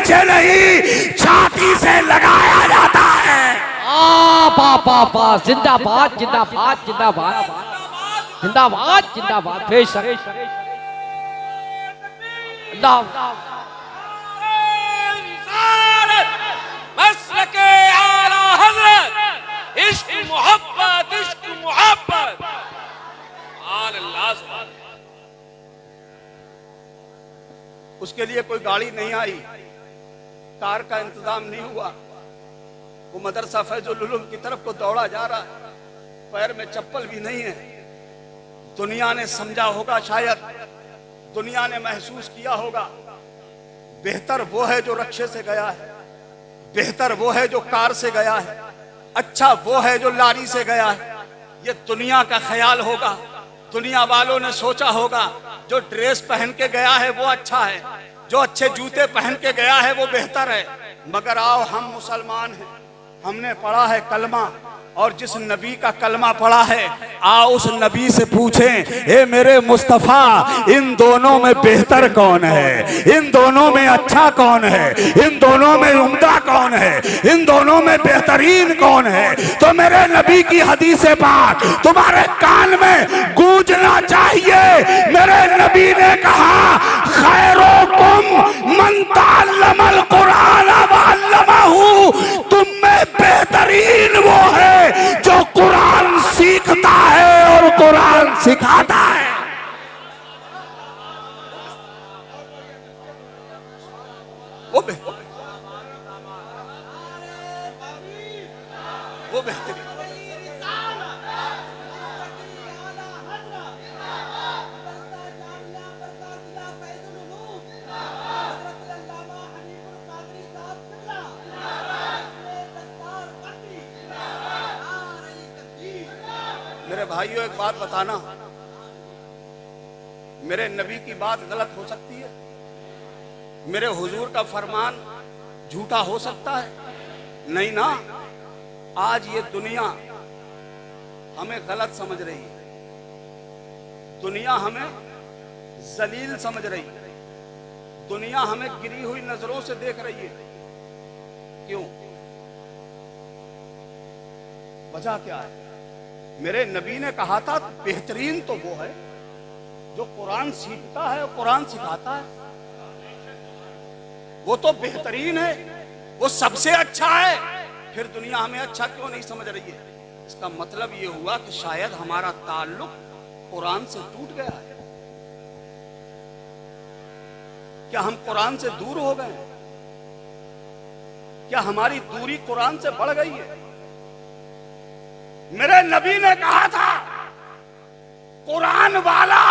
पीछे नहीं छाती से लगाया जाता है। बा जिंदाबाद जिंदाबाद जिंदाबाद जिंदाबाद जिंदाबाद बेशक मसलके आला हज़रत इश्क मोहब्बत अल्लाह। उसके लिए कोई गाड़ी नहीं आई, कार का इंतजाम नहीं हुआ, वो मदरसा फैजुल उलूम की तरफ को दौड़ा जा रहा है, पैर में चप्पल भी नहीं है। दुनिया ने समझा होगा, शायद दुनिया ने महसूस किया होगा, बेहतर वो है जो रक्षे से गया है, बेहतर वो है जो कार से गया है, अच्छा वो है जो लारी से गया है। ये दुनिया का ख्याल होगा, दुनिया वालों ने सोचा होगा जो ड्रेस पहन के गया है वो अच्छा है, जो अच्छे जूते पहन के गया है वो बेहतर है। मगर आओ, हम मुसलमान हैं, हमने पढ़ा है कलमा, और जिस नबी का कलमा पढ़ा है, आओ उस नबी से पूछें, ए मेरे मुस्तफा, इन दोनों में बेहतर कौन है, इन दोनों में अच्छा कौन है, इन दोनों में उम्दा कौन है, इन दोनों में बेहतरीन कौन है। तो मेरे नबी की हदीस पाक तुम्हारे कान में गूंजना चाहिए। मेरे नबी ने कहा, खैरुकुम मन तअल्लमल कुरान व अल्लमहु, तुम में बेहतरीन वो है जो कुरान सीखता है और कुरान सिखाता है। वो बेहतरीन मेरे भाइयों, एक बात बताना, मेरे नबी की बात गलत हो सकती है, मेरे हुजूर का फरमान झूठा हो सकता है? नहीं ना। आज ये दुनिया हमें गलत समझ रही है, दुनिया हमें जलील समझ रही है, दुनिया हमें गिरी हुई नजरों से देख रही है। क्यों? वजह क्या है? मेरे नबी ने कहा था, बेहतरीन तो वो है जो कुरान सीखता है और कुरान सिखाता है, वो तो बेहतरीन है, वो सबसे अच्छा है। फिर दुनिया हमें अच्छा क्यों नहीं समझ रही है? इसका मतलब ये हुआ कि शायद हमारा ताल्लुक कुरान से टूट गया है। क्या हम कुरान से दूर हो गए? क्या हमारी दूरी कुरान से बढ़ गई है? मेरे नबी ने कहा था, कुरान वाला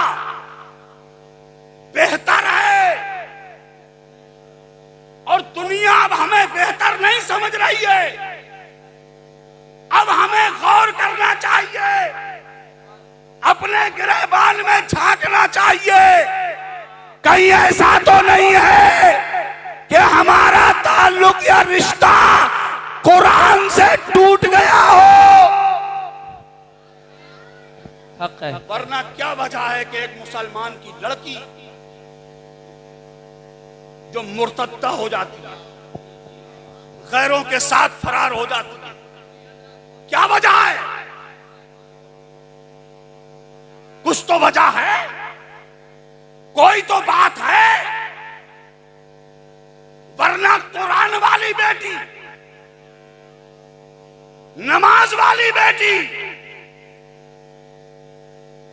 बेहतर है, और दुनिया अब हमें बेहतर नहीं समझ रही है। अब हमें गौर करना चाहिए, अपने गिरेबान में झांकना चाहिए, कहीं ऐसा तो नहीं है कि हमारा ताल्लुक या रिश्ता कुरान से टूट गया हो। वरना क्या वजह है कि एक मुसलमान की लड़की जो मुर्तद्दा हो जाती है, गैरों के साथ फरार हो जाती है, क्या वजह है? कुछ तो वजह है, कोई तो बात है। वरना कुरान वाली बेटी, नमाज वाली बेटी,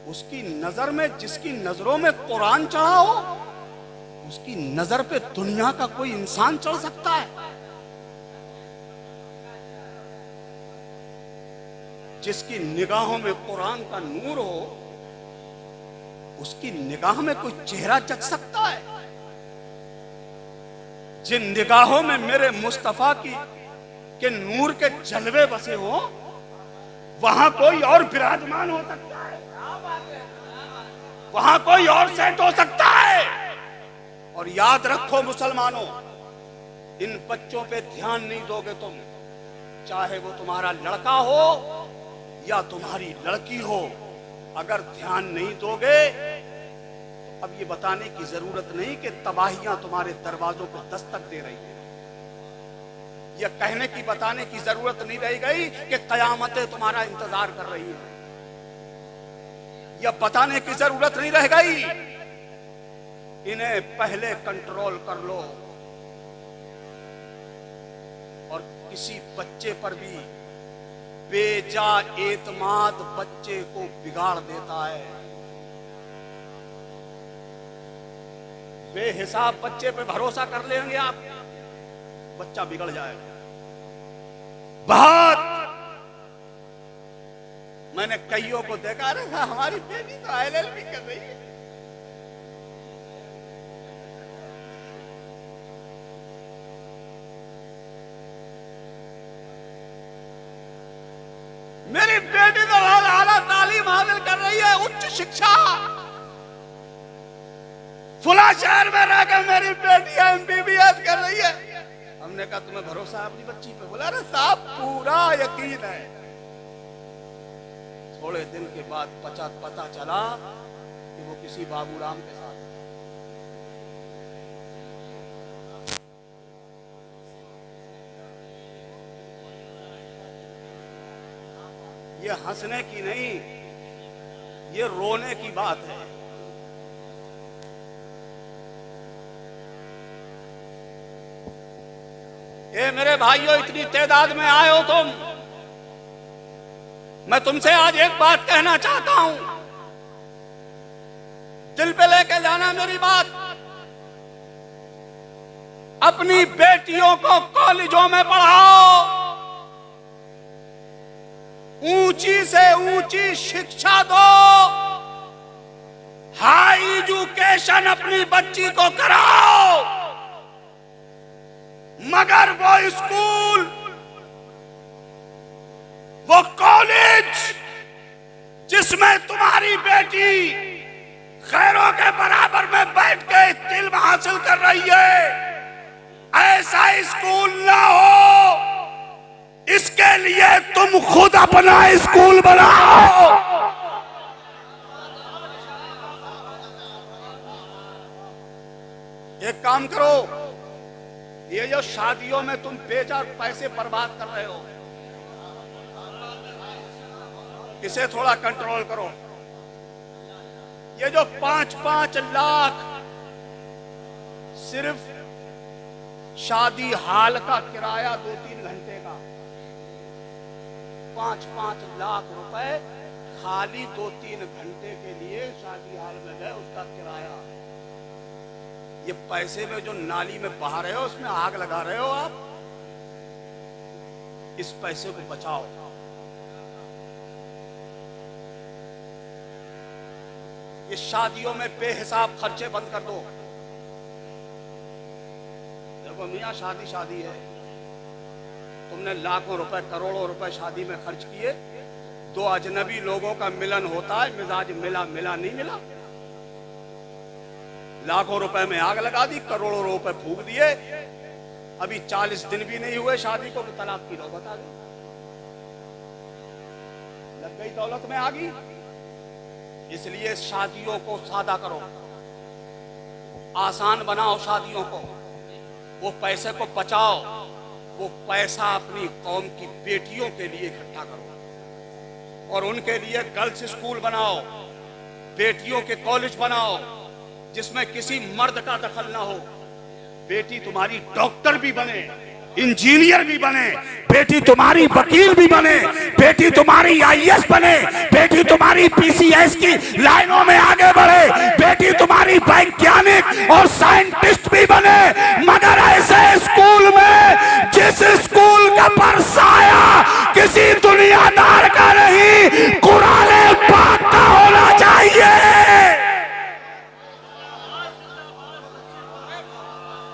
उसकी नजर में, जिसकी नजरों में कुरान चढ़ा हो, उसकी नजर पे दुनिया का कोई इंसान चढ़ सकता है? जिसकी निगाहों में कुरान का नूर हो, उसकी निगाह में कोई चेहरा जच सकता है? जिन निगाहों में मेरे मुस्तफा के नूर के जलवे बसे हो, वहां कोई और विराजमान हो सकता है, वहां कोई और सेट हो सकता है। और याद रखो मुसलमानों, इन बच्चों पे ध्यान नहीं दोगे तुम, चाहे वो तुम्हारा लड़का हो या तुम्हारी लड़की हो, अगर ध्यान नहीं दोगे तो अब ये बताने की जरूरत नहीं कि तबाहियां तुम्हारे दरवाजों पर दस्तक दे रही है। यह कहने की बताने की जरूरत नहीं रह गई कि कयामतें तुम्हारा इंतजार कर रही है। यह बताने की जरूरत नहीं रह गई। इन्हें पहले कंट्रोल कर लो। और किसी बच्चे पर भी बेजा एतमाद बच्चे को बिगाड़ देता है। बेहिसाब बच्चे पे भरोसा कर लेंगे आप, बच्चा बिगड़ जाएगा। बहुत मैंने कईयों को देखा रहा, हमारी बेटी तो LLB कर रही है। मेरी बेटी तो आला तालीम हासिल कर रही है, उच्च शिक्षा। फुला शहर में रहकर मेरी बेटी MBBS कर रही है। हमने कहा तुम्हें भरोसा है अपनी बच्ची पे? बोला अरे साहब पूरा यकीन है। थोड़े दिन के बाद पता चला कि वो किसी बाबूराम के साथ। ये हंसने की नहीं, ये रोने की बात है। ये मेरे भाइयों, इतनी तादाद में आए हो तुम, मैं तुमसे आज एक बात कहना चाहता हूं, दिल पे लेके जाना मेरी बात। अपनी बेटियों को कॉलेजों में पढ़ाओ, ऊंची से ऊंची शिक्षा दो, हाई एजुकेशन अपनी बच्ची को कराओ। मगर वो स्कूल, वो कॉलेज जिसमें तुम्हारी बेटी खैरों के बराबर में बैठ के इल्म हासिल कर रही है, ऐसा स्कूल ना हो। इसके लिए तुम खुद अपना स्कूल बनाओ। एक काम करो, ये जो शादियों में तुम बेजा पैसे बर्बाद कर रहे हो, इसे थोड़ा कंट्रोल करो। ये जो 5-5 लाख सिर्फ शादी हाल का किराया 2-3 घंटे का, 5-5 लाख रुपए खाली 2-3 घंटे के लिए शादी हाल में गए, उसका किराया। ये पैसे में जो नाली में बहा रहे हो, उसमें आग लगा रहे हो आप। इस पैसे को बचाओ। ये शादियों में बेहिसाब खर्चे बंद कर दो। देखो मियां, शादी है, तुमने लाखों रुपए करोड़ों रुपए शादी में खर्च किए, 2 अजनबी लोगों का मिलन होता है, मिजाज मिला नहीं मिला, लाखों रुपए में आग लगा दी, करोड़ों रुपए फूंक दिए, अभी 40 दिन भी नहीं हुए शादी को तलाक की नौबत आ गई, लग गई दौलत में आ गई। इसलिए शादियों को सादा करो, आसान बनाओ शादियों को, वो पैसे को बचाओ, वो पैसा अपनी कौम की बेटियों के लिए इकट्ठा करो और उनके लिए गर्ल्स स्कूल बनाओ, बेटियों के कॉलेज बनाओ जिसमें किसी मर्द का दखल ना हो। बेटी तुम्हारी डॉक्टर भी बने, इंजीनियर भी बने, बेटी तुम्हारी वकील भी बने, बेटी तुम्हारी IAS बने, बेटी तुम्हारी PCS की लाइनों में आगे बढ़े, बेटी तुम्हारी वैज्ञानिक और साइंटिस्ट भी बने। मगर ऐसे स्कूल में जिस स्कूल का परसाया किसी दुनियादार का नहीं, कुरान पाक का होना चाहिए।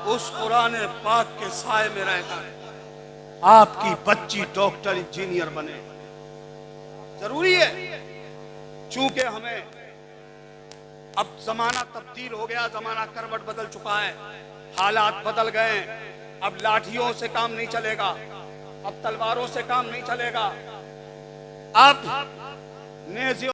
उस कुरान पाक के साए में रहकर आपकी बच्ची डॉक्टर इंजीनियर बने, जरूरी है। चूंकि हमें अब जमाना तब्दील हो गया, जमाना करवट बदल चुका है, हालात बदल गए। अब लाठियों से काम नहीं चलेगा, अब तलवारों से काम नहीं चलेगा, अब नेज़ियों